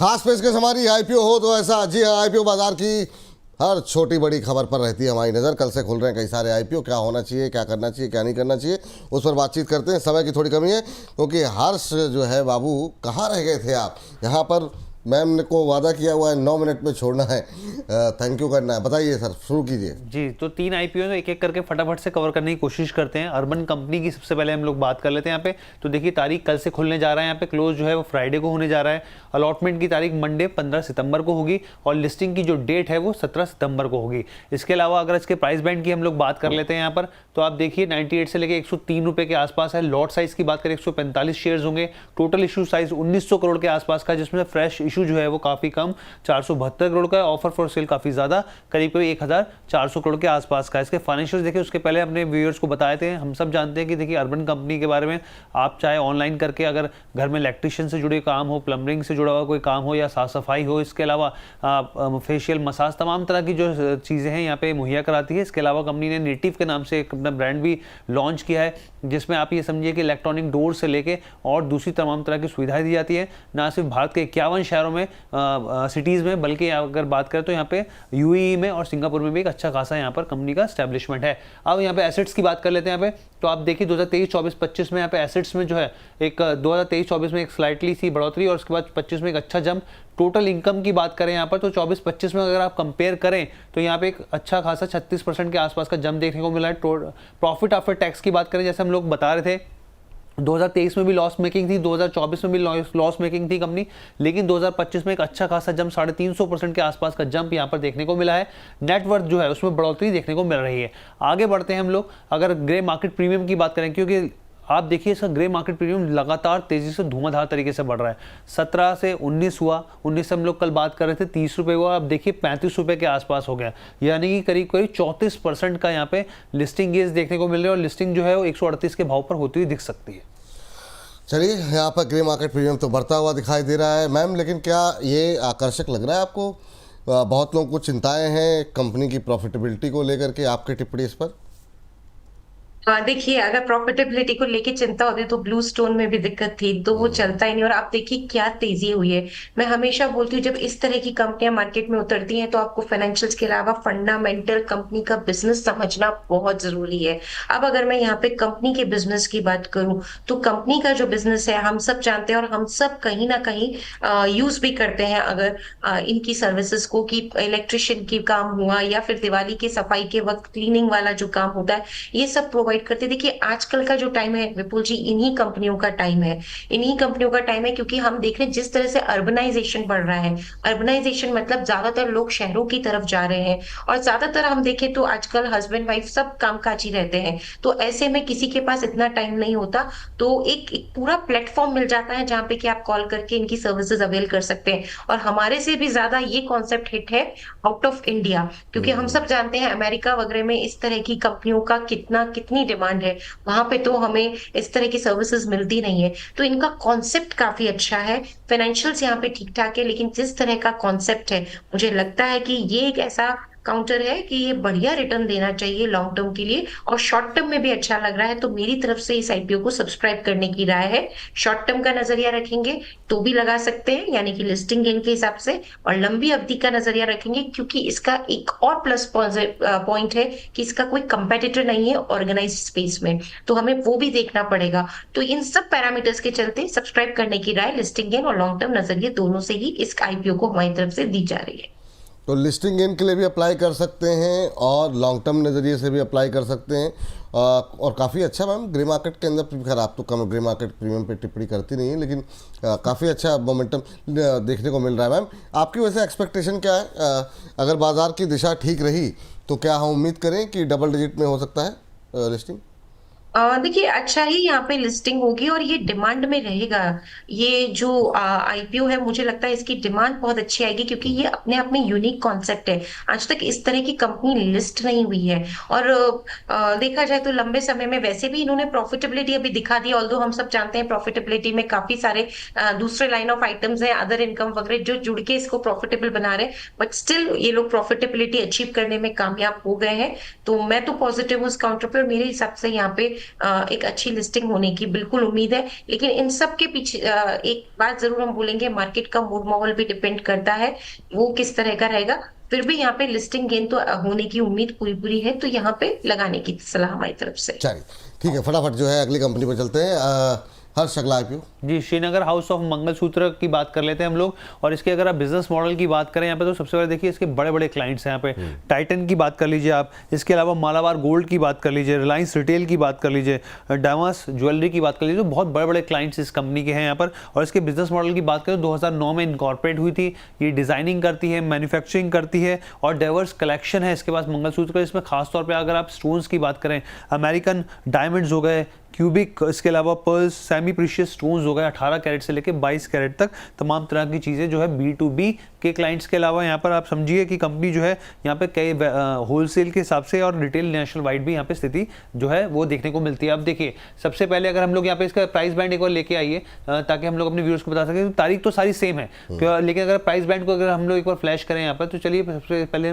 खास पेशकश हमारी आईपीओ हो तो ऐसा। जी हाँ, आईपीओ बाजार की हर छोटी बड़ी खबर पर रहती है हमारी नज़र। कल से खुल रहे हैं कई सारे आईपीओ, क्या होना चाहिए, क्या करना चाहिए, क्या नहीं करना चाहिए, उस पर बातचीत करते हैं। समय की थोड़ी कमी है क्योंकि हर्ष जो है बाबू, कहाँ रह गए थे आप? यहाँ पर मैम ने को वादा किया हुआ है 9 मिनट में छोड़ना है, थैंक यू करना है। बताइए सर, शुरू कीजिए। जी, तो 3 आईपीओ एक एक करके फटाफट से कवर करने की कोशिश करते हैं। अर्बन कंपनी की सबसे पहले हम लोग बात कर लेते हैं यहाँ पे। तो देखिए, तारीख कल से खुलने जा रहा है यहाँ पे, क्लोज जो है वो फ्राइडे को होने जा रहा है। अलॉटमेंट की तारीख मंडे 15 सितंबर को होगी और लिस्टिंग की जो डेट है वो 17 सितंबर को होगी। इसके अलावा अगर इसके प्राइस बैंड की हम लोग बात कर लेते हैं यहाँ पर, तो आप देखिए 98 से लेकर 103 रुपये के आसपास है। लॉट साइज की बात करें 145 शेयर्स होंगे। टोटल इशू साइज 1900 करोड़ के आसपास का, जिसमें फ्रेश इशू जो है वो काफी कम 472 करोड़ का है। ऑफर फॉर सेल काफी ज्यादा, करीब करीब 1400 करोड़ के आसपास का। इसके फाइनेंशियल्स देखिए, उसके पहले अपने व्यूअर्स को बताए थे। हम सब जानते हैं कि देखिए, अर्बन कंपनी के बारे में आप चाहे ऑनलाइन करके अगर घर में इलेक्ट्रिशियन से जुड़े काम हो, प्लम्बरिंग से जुड़ा हुआ कोई काम हो या साफ सफाई हो, इसके अलावा फेशियल मसाज, तमाम तरह की जो चीज़ें हैं यहाँ पे मुहैया कराती है। इसके अलावा कंपनी ने नेटिव के नाम से एक अपना ब्रांड भी लॉन्च किया है, जिसमें आप ये समझिए कि इलेक्ट्रॉनिक डोर से लेके और दूसरी तमाम तरह की सुविधाएं दी जाती है, ना सिर्फ भारत के 51 शहरों में, सिटीज़ में, बल्कि अगर बात करें तो यहाँ पे यूएई में और सिंगापुर में भी एक अच्छा खासा यहाँ पर कंपनी का एस्टेब्लिशमेंट है। अब यहाँ पे एसेट्स की बात कर लेते हैं यहाँ पे। तो आप देखिए 2023-24-25 में यहाँ पे एसेट्स में जो है एक 2023-24 में एक स्लाइटली सी बढ़ोतरी और उसके बाद 25 में एक अच्छा जंप। टोटल इनकम की बात करें यहाँ पर तो 24-25 में अगर आप कंपेयर करें तो यहाँ पे एक अच्छा खासा 36% के आसपास का जंप देखने को मिला है। प्रॉफिट आफ्टर टैक्स की बात करें, जैसे हम लोग बता रहे थे 2023 में भी लॉस मेकिंग थी, 2024 में भी लॉस मेकिंग थी कंपनी, लेकिन 2025 में एक अच्छा खासा जंप 350% के आसपास का जंप यहाँ पर देखने को मिला है। नेटवर्थ जो है उसमें बढ़ोतरी देखने को मिल रही है। आगे बढ़ते हैं हम लोग, अगर ग्रे मार्केट प्रीमियम की बात करें, क्योंकि आप देखिए इसका ग्रे मार्केट प्रीमियम लगातार तेजी से धुआंधार तरीके से बढ़ रहा है। 17 से 19 हुआ, 19 से हम लोग कल बात कर रहे थे 30 रुपये हुआ, अब देखिए 35 रुपये के आसपास हो गया, यानी कि करीब करीब 34% का यहाँ पे लिस्टिंग गेज देखने को मिल रहा है और लिस्टिंग जो है वो 138 के भाव पर होती हुई दिख सकती है। चलिए, यहाँ पर ग्रे मार्केट प्रीमियम तो बढ़ता हुआ दिखाई दे रहा है मैम, लेकिन क्या ये आकर्षक लग रहा है आपको? बहुत लोगों को चिंताएं हैं कंपनी की प्रॉफिटेबिलिटी को लेकर के, आपकी टिप्पणी इस पर? देखिए, अगर प्रॉफिटेबिलिटी को लेके चिंता होती तो ब्लू स्टोन में भी दिक्कत थी, तो वो चलता ही नहीं। और आप देखिए क्या तेजी हुई है। मैं हमेशा बोलती हूँ जब इस तरह की कंपनियां मार्केट में उतरती हैं तो आपको फाइनेंशियल्स के अलावा फंडामेंटल कंपनी का बिजनेस समझना बहुत जरूरी है। अब अगर मैं यहाँ पे कंपनी के बिजनेस की बात करूँ तो कंपनी का जो बिजनेस है हम सब जानते हैं और हम सब कहीं ना कहीं यूज भी करते हैं। अगर इनकी सर्विसेज को, कि इलेक्ट्रिशियन की काम हुआ या फिर दिवाली के सफाई के वक्त क्लीनिंग वाला जो काम होता है, ये सब प्रोवाइड करते। देखिए आजकल का जो टाइम है विपुल जी, इन्हीं कंपनियों का टाइम है, इन्हीं कंपनियों का टाइम है, क्योंकि हम देख रहे हैं जिस तरह से अर्बनाइजेशन बढ़ रहा है। अर्बनाइजेशन मतलब ज्यादातर लोग शहरों की तरफ जा रहे हैं और ज्यादातर हम देखें तो आजकल हस्बैंड वाइफ सब कामकाजी रहते हैं, तो ऐसे में किसी के पास इतना टाइम नहीं होता, तो एक पूरा प्लेटफॉर्म मिल जाता है जहां पे कि आप कॉल करके इनकी सर्विसेज अवेल कर सकते हैं। और हमारे से भी ज्यादा ये कॉन्सेप्ट हिट है आउट ऑफ इंडिया, क्योंकि हम सब जानते हैं अमेरिका वगैरह में इस तरह की कंपनियों का कितनी डिमांड है, वहां पे तो हमें इस तरह की सर्विसेज मिलती नहीं है। तो इनका कॉन्सेप्ट काफी अच्छा है, फाइनेंशियल्स यहाँ पे ठीक ठाक है, लेकिन जिस तरह का कॉन्सेप्ट है मुझे लगता है कि ये एक ऐसा काउंटर है कि ये बढ़िया रिटर्न देना चाहिए लॉन्ग टर्म के लिए, और शॉर्ट टर्म में भी अच्छा लग रहा है। तो मेरी तरफ से इस आईपीओ को सब्सक्राइब करने की राय है। शॉर्ट टर्म का नजरिया रखेंगे तो भी लगा सकते हैं, यानी कि लिस्टिंग गेन के हिसाब से, और लंबी अवधि का नजरिया रखेंगे क्योंकि इसका एक और प्लस पॉइंट है कि इसका कोई कंपेटिटर नहीं है ऑर्गेनाइज स्पेस में, तो हमें वो भी देखना पड़ेगा। तो इन सब पैरामीटर्स के चलते सब्सक्राइब करने की राय लिस्टिंग गेन और लॉन्ग टर्म नजरिए दोनों से ही इस आईपीओ को हमारी तरफ से दी जा रही है। तो लिस्टिंग गेन के लिए भी अप्लाई कर सकते हैं और लॉन्ग टर्म नज़रिए से भी अप्लाई कर सकते हैं। और काफ़ी अच्छा मैम, ग्रे मार्केट के अंदर, खैर आप तो कम ग्रे मार्केट प्रीमियम पे टिप्पणी करती नहीं है, लेकिन काफ़ी अच्छा मोमेंटम देखने को मिल रहा है मैम। आपकी वैसे एक्सपेक्टेशन क्या है? अगर बाज़ार की दिशा ठीक रही तो क्या हम उम्मीद करें कि डबल डिजिट में हो सकता है लिस्टिंग? देखिए अच्छा ही यहाँ पे लिस्टिंग होगी और ये डिमांड में रहेगा। ये जो आईपीओ है मुझे लगता है इसकी डिमांड बहुत अच्छी आएगी, क्योंकि ये अपने आप में यूनिक कॉन्सेप्ट है। आज तक इस तरह की कंपनी लिस्ट नहीं हुई है, और देखा जाए तो लंबे समय में वैसे भी इन्होंने प्रॉफिटेबिलिटी अभी दिखा दी, ऑल्दो हम सब जानते हैं प्रॉफिटेबिलिटी में काफी सारे दूसरे लाइन ऑफ आइटम्स हैं, अदर इनकम वगैरह जो जुड़ के इसको प्रॉफिटेबल बना रहे हैं, बट स्टिल ये लोग प्रॉफिटेबिलिटी अचीव करने में कामयाब हो गए हैं। तो मैं तो पॉजिटिव हूँ उस काउंटर पे, और मेरे हिसाब से यहाँ पे एक अच्छी लिस्टिंग होने की बिल्कुल उम्मीद है। लेकिन इन सब के पीछे एक बात जरूर हम बोलेंगे, मार्केट का मूड माहौल भी डिपेंड करता है, वो किस तरह का रहेगा। फिर भी यहाँ पे लिस्टिंग गेन तो होने की उम्मीद पूरी पूरी है, तो यहाँ पे लगाने की सलाह हमारी तरफ से। चलिए ठीक है, फटाफट जो है अगली कंपनी पर चलते हैं। हर्ष, अगला आईपीओ। जी, श्रीनगर हाउस ऑफ मंगलसूत्र की बात कर लेते हैं हम लोग। और इसके अगर आप बिजनेस मॉडल की बात करें यहाँ पे, तो सबसे पहले देखिए इसके बड़े बड़े क्लाइंट्स हैं यहाँ पे। टाइटन की बात कर लीजिए आप, इसके अलावा मालाबार गोल्ड की बात कर लीजिए, रिलायंस रिटेल की बात कर लीजिए, डायमंड्स ज्वेलरी की बात कर लीजिए। तो बहुत बड़े बड़े क्लाइंट्स इस कंपनी के हैं यहाँ पर। और इसके बिजनेस मॉडल की बात करें तो 2009 में इनकॉर्पोरेट हुई थी। ये डिजाइनिंग करती है, मैन्युफैक्चरिंग करती है और डाइवर्स कलेक्शन है इसके पास मंगलसूत्र का। इसमें खासतौर पर अगर आप स्टोन्स की बात करें, अमेरिकन डायमंड्स हो गए, क्यूबिक, इसके अलावा पर्ल्स, सेमी प्रीशियस स्टोन्स हो गए, 18 कैरेट से लेकर 22 कैरेट तक तमाम तरह की चीज़ें जो है B2B के क्लाइंट्स के अलावा यहाँ पर आप समझिए कि कंपनी जो है यहाँ पे कई होलसेल के हिसाब से और रिटेल नेशनल वाइड भी यहाँ पे स्थिति जो है वो देखने को मिलती है। अब देखिए सबसे पहले अगर हम लोग यहाँ पे इसका प्राइस बैंड एक बार लेके आइए ताकि हम लोग अपने व्यूअर्स को बता सकें। तारीख तो सारी सेम है, लेकिन अगर प्राइस बैंड को अगर हम लोग एक बार फ्लैश करें यहाँ पर, तो चलिए सबसे पहले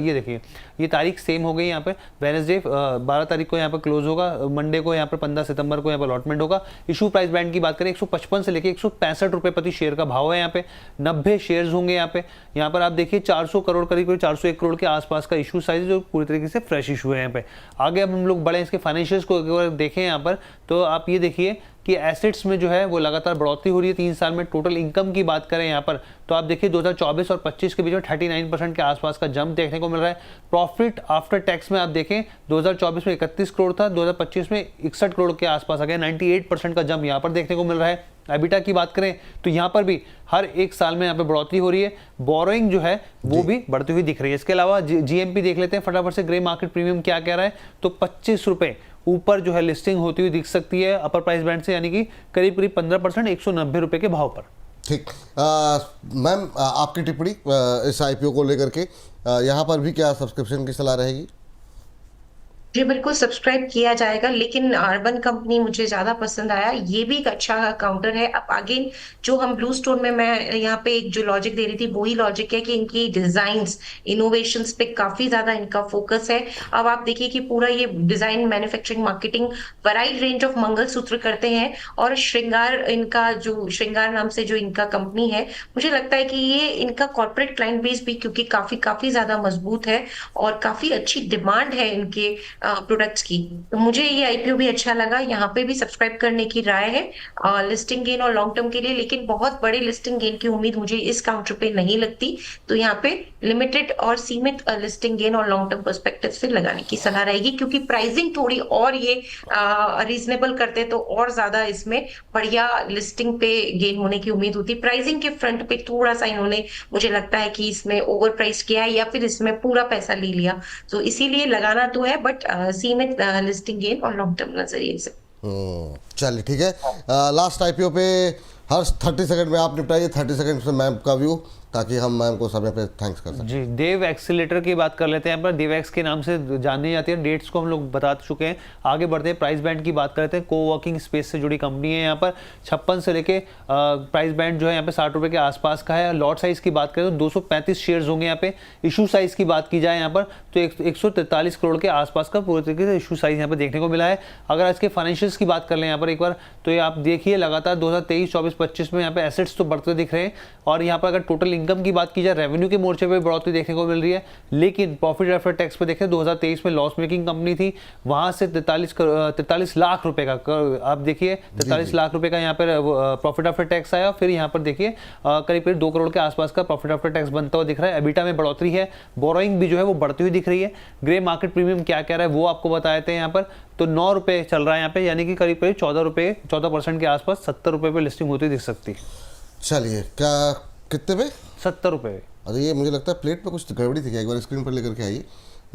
ये देखिए ये तारीख सेम हो गई। यहाँ पे वेडनेसडे 12 तारीख को यहाँ पर क्लोज होगा, मंडे को यहाँ पर 15 सितंबर को यहाँ पर अलॉटमेंट होगा। इशू प्राइस बैंड की बात करें 155 से लेकर 165 रुपए प्रति शेयर का भाव है यहाँ पे। 90 शेयर्स होंगे यहाँ पर आप देखिए 400 करोड़ करीब 401 करोड़ के आसपास का इशू साइज, जो पूरी तरीके से फ्रेश इशू है यहाँ पे। आगे अब हम लोग बढ़े इसके फाइनेंशियल्स को अगर देखें यहाँ पर, तो आप ये देखिए कि एसेट्स में जो है वो लगातार बढ़ोतरी हो रही है 3 साल में। टोटल इनकम की बात करें यहाँ पर, तो आप देखिए 2024 और 25 के बीच में 39% के आसपास का जंप देखने को मिल रहा है। प्रॉफिट आफ्टर टैक्स में आप देखें 2024 में 31 करोड़ था, 2025 में 61 करोड़ के आसपास आ गया। 98% का जंप यहाँ पर देखने को मिल रहा है। एबिटा की बात करें तो यहाँ पर भी हर एक साल में यहाँ पे बढ़ोतरी हो रही है। बोरोइंग जो है वो भी बढ़ती हुई दिख रही है। इसके अलावा जीएमपी देख लेते हैं फटाफट से। ग्रे मार्केट प्रीमियम क्या कह रहा है, तो 25 रुपए ऊपर जो है लिस्टिंग होती हुई दिख सकती है अपर प्राइस बैंड से, यानी कि करीब करीब 15%, 190 रुपए के भाव पर। ठीक, मैम आपकी टिप्पणी इस आईपीओ को लेकर के, यहाँ पर भी क्या सब्सक्रिप्शन की सलाह रहेगी? जी बिल्कुल सब्सक्राइब किया जाएगा, लेकिन अर्बन कंपनी मुझे ज्यादा पसंद आया। ये भी एक अच्छा काउंटर है। अब अगेन जो हम ब्लू स्टोन में मैं यहाँ पे एक जो लॉजिक दे रही थी वही लॉजिक है कि इनकी डिजाइन्स इनोवेशंस पे काफी ज्यादा इनका फोकस है। अब आप देखिए कि पूरा ये design manufacturing marketing wide range of mangalsutra करते हैं। और श्रृंगार, इनका जो श्रृंगार नाम से जो इनका कंपनी है, मुझे लगता है कि ये इनका कॉर्पोरेट क्लाइंट बेस भी क्योंकि काफी ज्यादा मजबूत है और काफी अच्छी डिमांड है इनके प्रोडक्ट्स की, तो मुझे ये आईपीओ भी अच्छा लगा। यहाँ पे भी सब्सक्राइब करने की राय है लिस्टिंग गेन और लॉन्ग टर्म के लिए, लेकिन बहुत बड़े लिस्टिंग गेन की उम्मीद मुझे इस काउंटर पे नहीं लगती। तो यहाँ पे लिमिटेड और सीमित लिस्टिंग गेन और लॉन्ग टर्म पर्सपेक्टिव से लगाने की सलाह रहेगी, क्योंकि प्राइसिंग थोड़ी और ये रीजनेबल करते तो और ज्यादा इसमें बढ़िया लिस्टिंग पे गेन होने की उम्मीद होती। प्राइसिंग के फ्रंट पे थोड़ा सा इन्होंने, मुझे लगता है कि इसमें ओवर प्राइस किया है या फिर इसमें पूरा पैसा ले लिया, तो इसीलिए लगाना तो है, बट सीमित लिस्टिंग गेन और लॉन्ग टर्म नजरिए से। चलिए ठीक है, लास्ट आईपीओ पे हर 30 सेकंड में आप निपटाइए। 30 सेकंड से मैम का व्यू, ताकि हम मैम को समय पे थैंक्स कर सकें। जी, देव एक्सीलेटर की बात कर लेते हैं। यहाँ पर देव एक्स के नाम से जानी जाती है। डेट्स को हम लोग बता चुके हैं। आगे बढ़ते हैं, प्राइस बैंड की बात करते हैं। कोवर्किंग स्पेस से जुड़ी कंपनी है। यहाँ पर 56 से लेके प्राइस बैंड जो है यहाँ पे 60 रुपए के आसपास का है। लॉट साइज की बात करें तो 235 शेयर्स होंगे यहाँ पे। इशू साइज की बात की जाए यहाँ पर तो 143 करोड़ के आसपास का पूरे तरीके से इशू साइज यहाँ पे देखने को मिला है। अगर आज के फाइनेंशियल्स की बात कर लें यहाँ पर एक बार, तो ये आप देखिए लगातार 2023, 24, 25 में यहाँ पे एसेट्स तो बढ़ते दिख रहे हैं। और यहाँ पर अगर टोटल इनकम की बात की जाए, रेवेन्यू के मोर्चे पे बढ़ोतरी देखने को मिल रही है। लेकिन प्रॉफिट आफ्टर टैक्स पे देखें 2023 में लॉस मेकिंग कंपनी थी, वहां से 43 लाख रुपए का, आप देखिए 43 लाख रुपए का यहाँ पर प्रॉफिट आफ्टर टैक्स आया। फिर यहाँ पर देखिए करीब करीब 2 करोड़ के आसपास का प्रॉफिट आफ्टर टैक्स बनता हुआ दिख रहा है। एबिटा में बढ़ोतरी है। बोरोइंग भी जो है वो बढ़ती हुई दिख रही है। ग्रे मार्केट प्रीमियम क्या कह रहा है वो आपको बताए थे यहाँ पर, तो 9 रुपए चल रहा है यहाँ पे, यानी कि करीब करीब 14% के आसपास 70 रुपए पे लिस्टिंग होती दिख सकती है। चलिए, क्या कितने पे? 70 रुपए। अरे ये मुझे लगता है प्लेट पे कुछ गड़बड़ी थी क्या, एक बार स्क्रीन पर लेकर के आइए।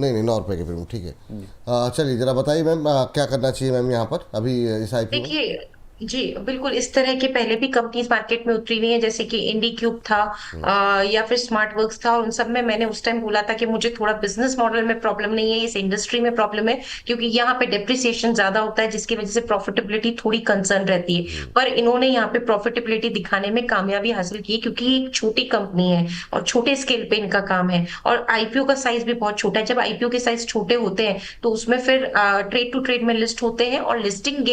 नहीं 9 रुपए के प्रीमियम, ठीक है। चलिए जरा बताइए मैम क्या करना चाहिए मैम यहाँ पर अभी इस आईपीओ में? देखिए जी, बिल्कुल इस तरह के पहले भी कंपनीज़ मार्केट में उतरी हुई हैं, जैसे कि इंडीक्यूब था या फिर स्मार्ट वर्क्स था, और उन सब में मैंने उस टाइम बोला था कि मुझे थोड़ा बिज़नेस मॉडल में प्रॉब्लम नहीं है, इस इंडस्ट्री में प्रॉब्लम है, क्योंकि यहाँ पे डेप्रिसिएशन ज़्यादा होता है, जिसकी वज़ह से प्रॉफिटेबिलिटी थोड़ी कंसर्न रहती है। पर इन्होंने यहाँ पे प्रॉफिटेबिलिटी दिखाने में कामयाबी हासिल की है, क्योंकि ये एक छोटी कंपनी है और छोटे स्केल पे इनका काम है, और आईपीओ का साइज़ भी बहुत छोटा है। जब आईपीओ के साइज़ छोटे होते हैं, तो उसमें फिर ट्रेड टू ट्रेड में लिस्ट होते हैं, और लिस्टिंग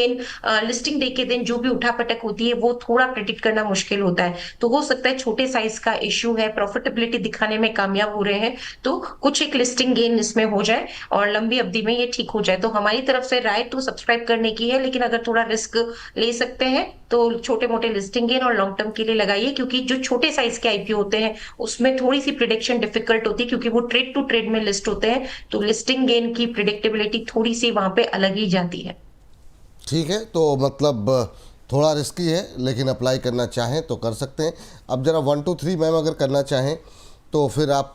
डे के दिन जो भी उठापटक होती है वो थोड़ा प्रेडिक्ट करना मुश्किल होता है। तो हो सकता है छोटे साइज का इश्यू है, प्रॉफिटेबिलिटी दिखाने में कामयाब हो रहे हैं, तो कुछ एक लिस्टिंग गेन इसमें हो जाए और लंबी अवधि में ये ठीक हो जाए। तो हमारी तरफ से राय तो सब्सक्राइब करने की है, लेकिन अगर थोड़ा रिस्क ले सकते हैं तो छोटे-मोटे लिस्टिंग गेन और लॉन्ग टर्म के लिए लगाइए, क्योंकि जो छोटे साइज के आईपीओ होते हैं उसमें थोड़ी-सी प्रिडिक्शन डिफिकल्ट होती है, क्योंकि वो ट्रेड टू ट्रेड में लिस्ट होते हैं, तो लिस्टिंग गेन की प्रिडिक्टेबिलिटी थोड़ी-सी वहाँ पे अलग ही जाती है। ठीक है, तो मतलब थोड़ा रिस्की है, लेकिन अप्लाई करना चाहें तो कर सकते हैं। अब ज़रा 1 2 3 मैम अगर करना चाहें तो फिर आप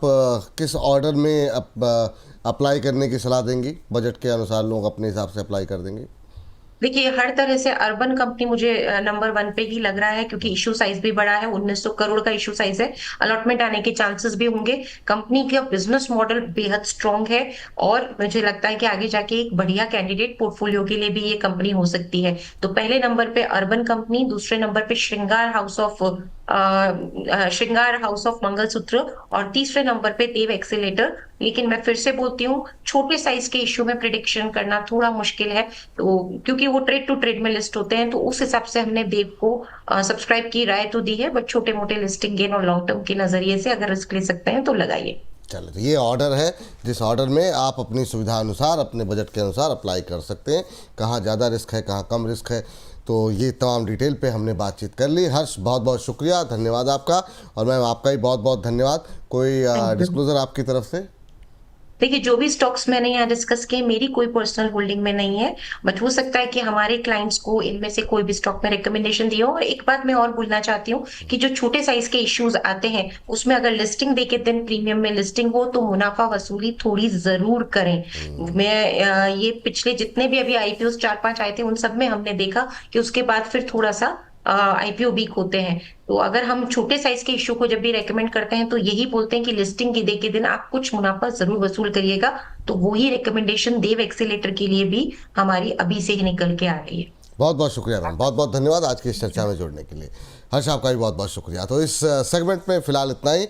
किस ऑर्डर में अप्लाई करने की सलाह देंगी? बजट के अनुसार लोग अपने हिसाब से अप्लाई कर देंगे। देखिए, हर तरह से अर्बन कंपनी मुझे नंबर 1 पे ही लग रहा है, क्योंकि इश्यू साइज़ भी बड़ा है, 1900 करोड़ का इश्यू साइज़ है। अलॉटमेंट आने के चांसेस भी होंगे। कंपनी का बिज़नेस मॉडल बेहद स्ट्रॉन्ग है, और मुझे लगता है कि आगे जाके एक बढ़िया कैंडिडेट पोर्टफोलियो के लिए भी ये कंपनी हो सकती है। तो पहले नंबर पे अर्बन कंपनी, दूसरे नंबर पे श्रृंगार हाउस ऑफ मंगलसूत्र, और तीसरे नंबर पे देव एक्सेलेटर। लेकिन मैं फिर से बोलती हूँ, छोटे साइज़ के इश्यू में प्रिडिक्शन करना थोड़ा मुश्किल है। तो क्योंकि वो ट्रेड टू ट्रेड में लिस्ट होते हैं, तो उस हिसाब से हमने देव को सब्सक्राइब की राय तो दी है, बट छोटे-मोटे लिस्टिंग गेन और लॉन्ग टर्म के नज़रिए से अगर रिस्क ले सकते हैं तो लगाइए। चलो, तो ये ऑर्डर है, जिस ऑर्डर में आप अपनी सुविधा अनुसार, अपने बजट के अनुसार अप्लाई कर सकते हैं। कहाँ ज़्यादा रिस्क है, कहाँ कम रिस्क है, तो ये तमाम डिटेल पे हमने बातचीत कर ली। हर्ष, बहुत बहुत शुक्रिया, धन्यवाद आपका। और मैम आपका भी बहुत बहुत धन्यवाद। कोई थैंक यू। डिस्क्लोज़र आपकी तरफ से? देखिए, जो भी स्टॉक्स मैंने यहाँ डिस्कस किए मेरी कोई पर्सनल होल्डिंग में नहीं है, बट हो सकता है कि हमारे क्लाइंट्स को इनमें से कोई भी स्टॉक में रिकमेंडेशन दिया हो। और एक बात मैं और बोलना चाहती हूँ कि जो छोटे साइज के इश्यूज आते हैं, उसमें अगर लिस्टिंग डे के दिन प्रीमियम में लिस्टिंग हो तो मुनाफा वसूली थोड़ी जरूर करें। ये पिछले जितने भी अभी आईपीओ 4-5 आए थे, उन सब में हमने देखा कि उसके बाद फिर थोड़ा सा आईपीओ वीक होते हैं। तो अगर हम छोटे साइज के इश्यू को जब भी रेकमेंड करते हैं, तो यही बोलते हैं कि लिस्टिंग के डे के दिन आप कुछ मुनाफा जरूर वसूल करिएगा। तो वही रिकमेंडेशन देव एक्सीलेटर के लिए भी हमारी अभी से ही निकल के आ रही है। बहुत बहुत शुक्रिया मैम, बहुत बहुत धन्यवाद आज की इस चर्चा में जुड़ने के लिए। हर्ष, आपका भी बहुत बहुत शुक्रिया। तो इस सेगमेंट में फ़िलहाल इतना ही।